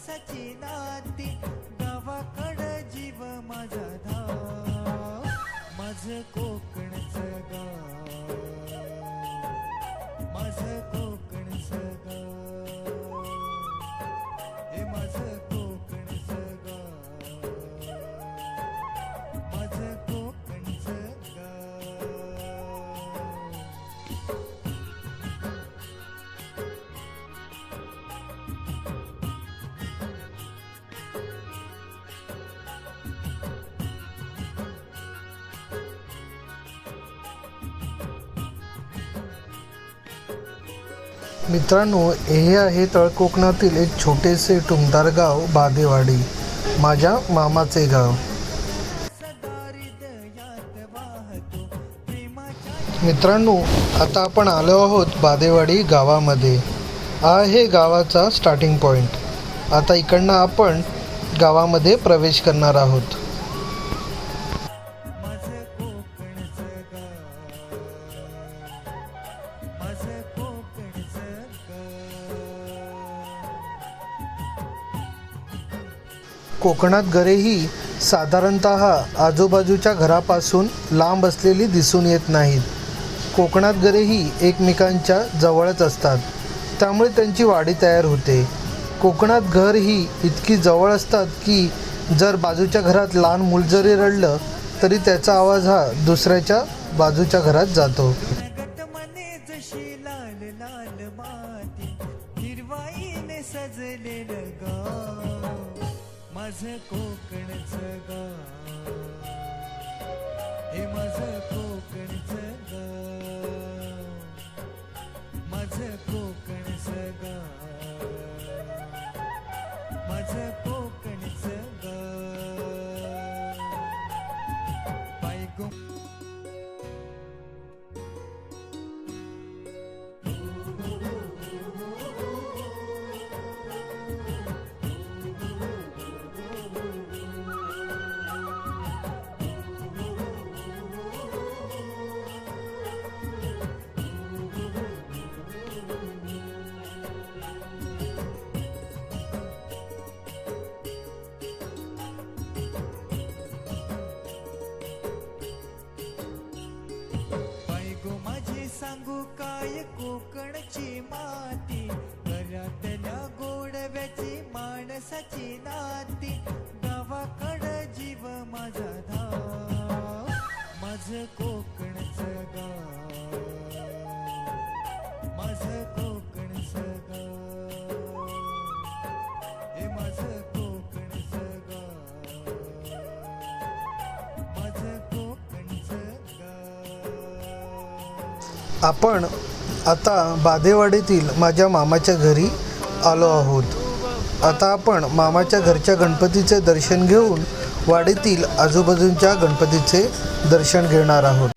माणसाची नाती गावाकडं जीव माझा धाव माझं कोकणचं गाव माझं कोकणचं गाव हे माझं कोकणचं गाव माझं कोकणचं गाव. मित्रांनो, हे आहे तळ कोकणातील एक छोटेसे टुमदार गाव बादेवाडी, माझ्या मामाचे गाव. मित्रांनो, आता आपण आलो आहोत बादेवाडी गावामध्ये. हा आहे गावाचा स्टार्टिंग पॉईंट. आता इकडनं आपण गावामध्ये प्रवेश करणार आहोत. कोकणात घरे ही साधारणतः आजूबाजूच्या घरापासून लांब असलेली दिसून येत नाहीत. कोकणात घरे ही एकमेकांच्या जवळच असतात, त्यामुळे त्यांची वाडी तयार होते. कोकणात घर ही इतकी जवळ असतात की जर बाजूच्या घरात लहान मूल जरी रडलं तरी त्याचा आवाज हा दुसऱ्याच्या बाजूच्या घरात जातो. माझं कोकणचं गाव हे माझं कोकणचं गाव माझं कोकणचं गाव माझं कोकणचं गाव. बायको सांगू काय कोकणची माती घरातल्या गोडव्याची माणसाची नाती गावाकडं जीव माझा धाव माझं कोकणचं गाव माझं कोकणचं गाव हे माझं कोकणचं गाव माझं कोकणचं गाव. आपण आता बादेवाडीतील माझ्या मामाच्या घरी आलो आहोत. आता आपण मामाच्या घरच्या गणपतीचे दर्शन घेऊन वाडीतील आजूबाजूच्या गणपतीचे दर्शन घेणार आहोत.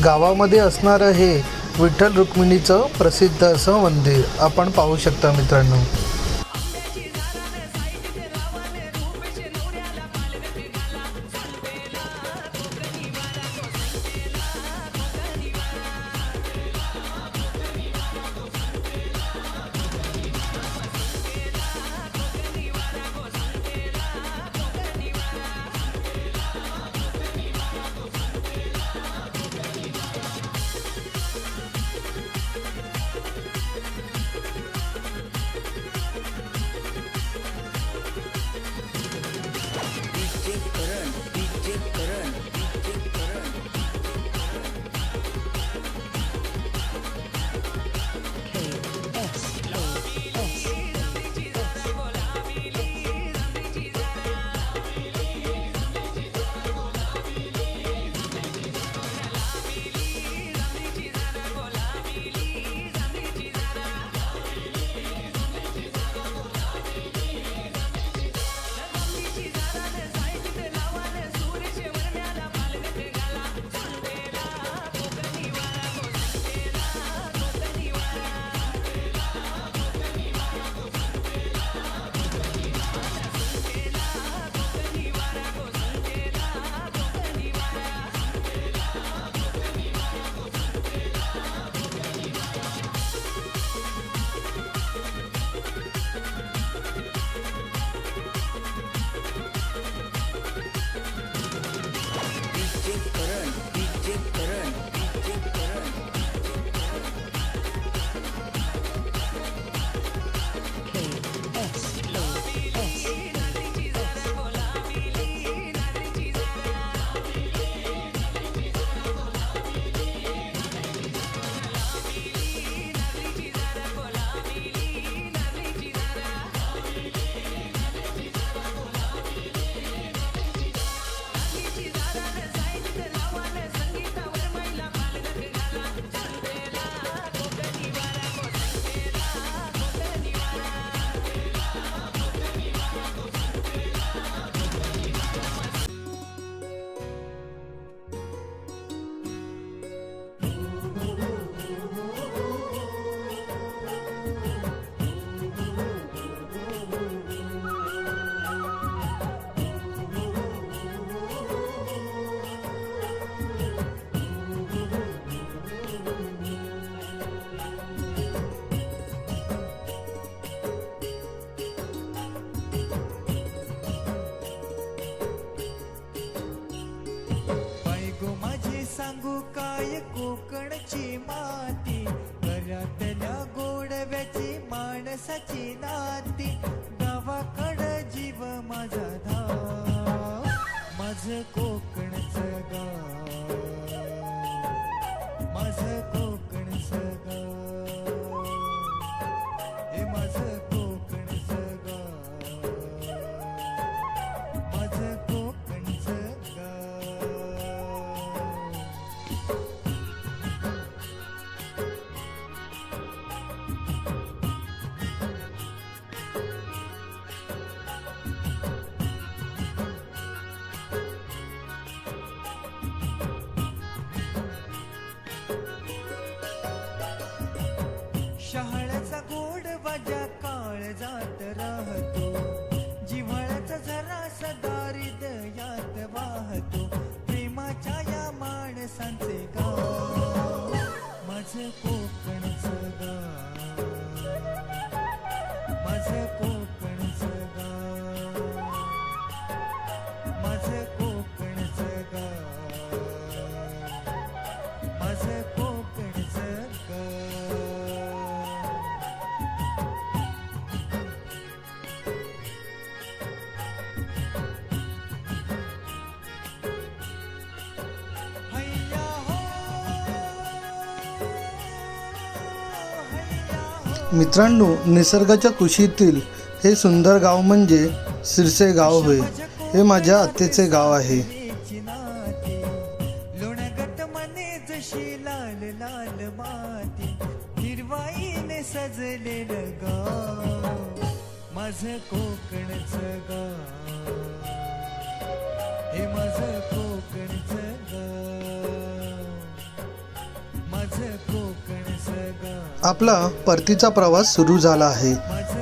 गावामध्ये असणारं हे विठ्ठल रुक्मिणीचं प्रसिद्ध असं मंदिर आपण पाहू शकता मित्रांनो. सांगू काय कोकणची माती, घरातल्या गोडव्याची माणसाची नाती, गावाकड जीव माझा धाव, माझं कोकणचं गाव, माझं कोकणचं गाव, हे माझं कोकणचं गाव, माझं कोकणचं गाव. मित्रांनो, निसर्गाच्या कुशीतील हे सुंदर गाव म्हणजे सिरसे गाव होय. हे माझ्या आत्याचे गाव आहे. लोणगट मने जशी लाल लाल माती हिरवाईने सजलेलं गाव माझं कोकणचं गाव हे माझं कोकणचं गाव माझं कोकणचं गाव. आपला परतीचा प्रवास सुरू झाला आहे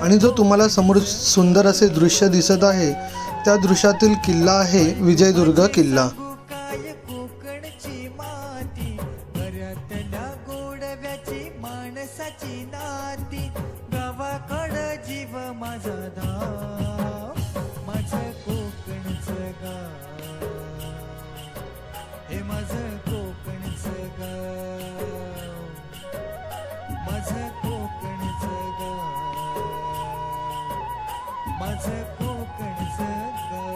आणि जो तुम्हाला समोर सुंदर असे दृश्य दिसत आहे त्या दृश्यातील किल्ला आहे विजयदुर्ग किल्ला. काय कोकणची माती घरातल्या गोडव्याची माणसाची नाती गावाकडं जीव माझा धाव माझं कोकणचं गाव हे माझं कोकणचं गाव माझं कोकणचं गाव माझं कोकणचं गाव.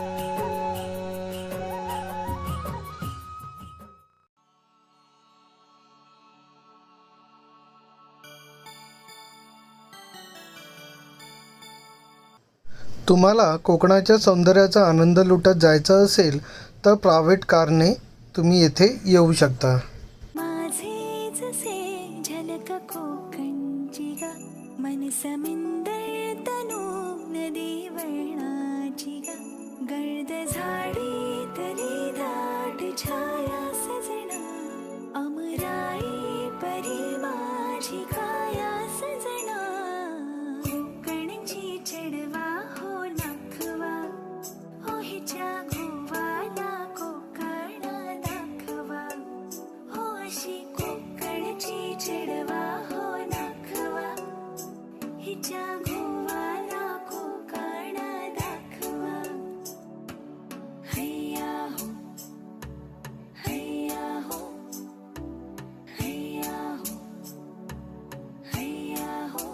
तुम्हाला कोकणाच्या सौंदर्याचा आनंद लुटत जायचा असेल तर प्रायव्हेट कारने तुम्ही येथे येऊ शकता. माझे जसे झलक कोकणची ग मन समिंदर तनू नदी वळणाची ग गर्द झाडी तली दाट छाया सजना अमराई परी माझी काया सजना कोकणची चढवा हो नखवा हो हिच्या घोवाला कोकण दाखवा हो अशी कोकणची चढवा हो नखवा हिच्या घोवाला कोकण दाखवा. हैया हो हैया हो हैया हो हैया हो.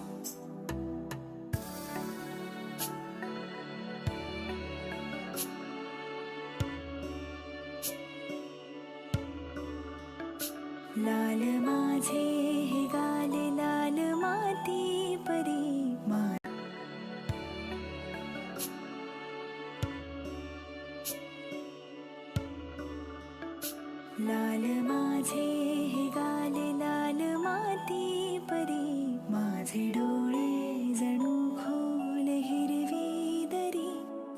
लाल माझे हे गाल लाल माती परी लाल माझे हे गाल लाल माती परी माझे डोळे जणू खोल हिरवी दरी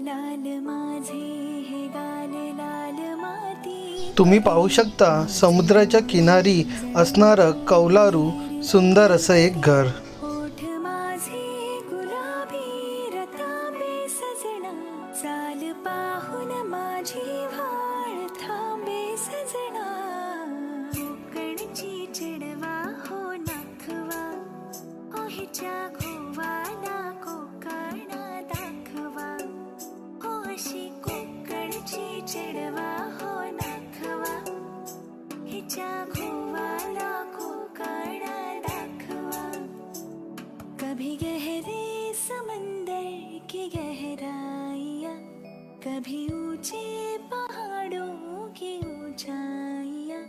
लाल माझे हे गाल लाल माती. तुम्ही पाहू शकता समुद्राच्या किनारी असणारं कौलारू सुंदर असं एक घर. ओठ माझे गुलाबी रतांबे सजना चाल पाहून माझी वाळ थांबे सजना कोकणची चिडवा हो नखवा हो हिच्या घोवाला कोकण दाखवा हो अशी कोकणची चिडवा हो नखवा हिच्या घोवाला कोकण दाखवा. कभी गहरे समंदर की गहराइयाँ कभी ऊंचे पहाड़ों की ऊंचाइयाँ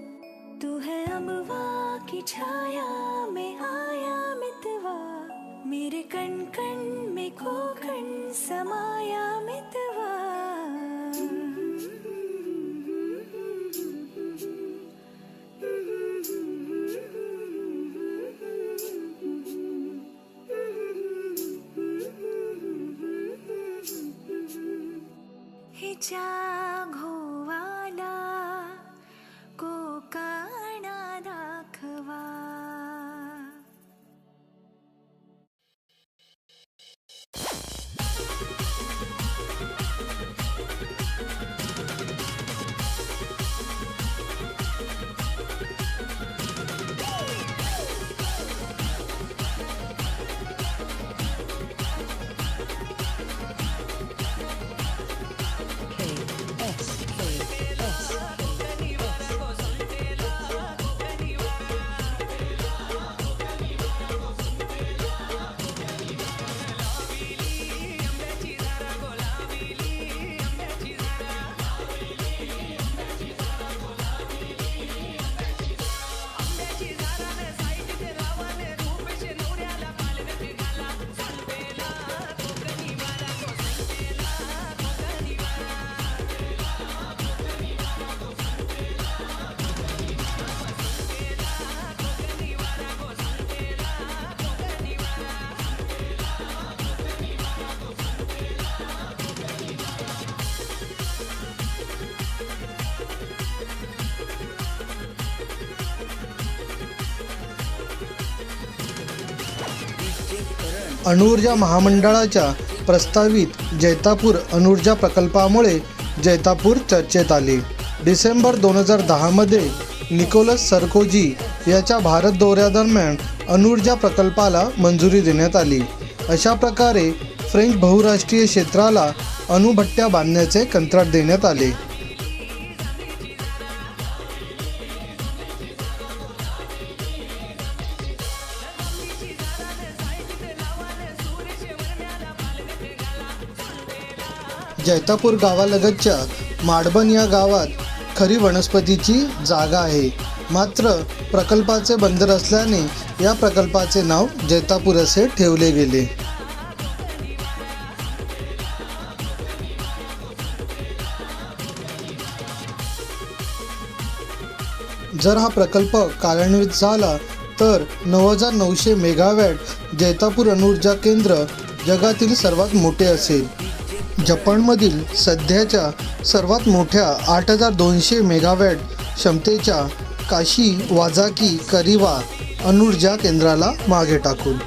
तू है अमवा की छाया में आया मितवा मेरे कण कण में कोकण समाया मितवा. हिच्या घोवाला कोकण दाखवा. अणुऊर्जा महामंडळाच्या प्रस्तावित जैतापूर अणुऊर्जा प्रकल्पामुळे जैतापूर चर्चेत आले. डिसेंबर 2010मध्ये निकोलस सरकोजी याच्या भारत दौऱ्यादरम्यान अणुऊर्जा प्रकल्पाला मंजुरी देण्यात आली. अशा प्रकारे फ्रेंच बहुराष्ट्रीय क्षेत्राला अणुभट्ट्या बांधण्याचे कंत्राट देण्यात आले. जैतापूर गावालगतच्या माडबन या गावात खरी वनस्पतीची जागा आहे. मात्र प्रकल्पाचे बंदर असल्याने या प्रकल्पाचे नाव जैतापूर असे ठेवले गेले. जर हा प्रकल्प कार्यान्वित झाला तर 9900 मेगावॅट जैतापूर अणुऊर्जा केंद्र जगातील सर्वात मोठे असेल. जपानमधील सध्याच्या सर्वात मोठ्या 8200 मेगावॅट क्षमतेच्या काशी वाझाकी करिवा अणुऊर्जा केंद्राला मागे टाकून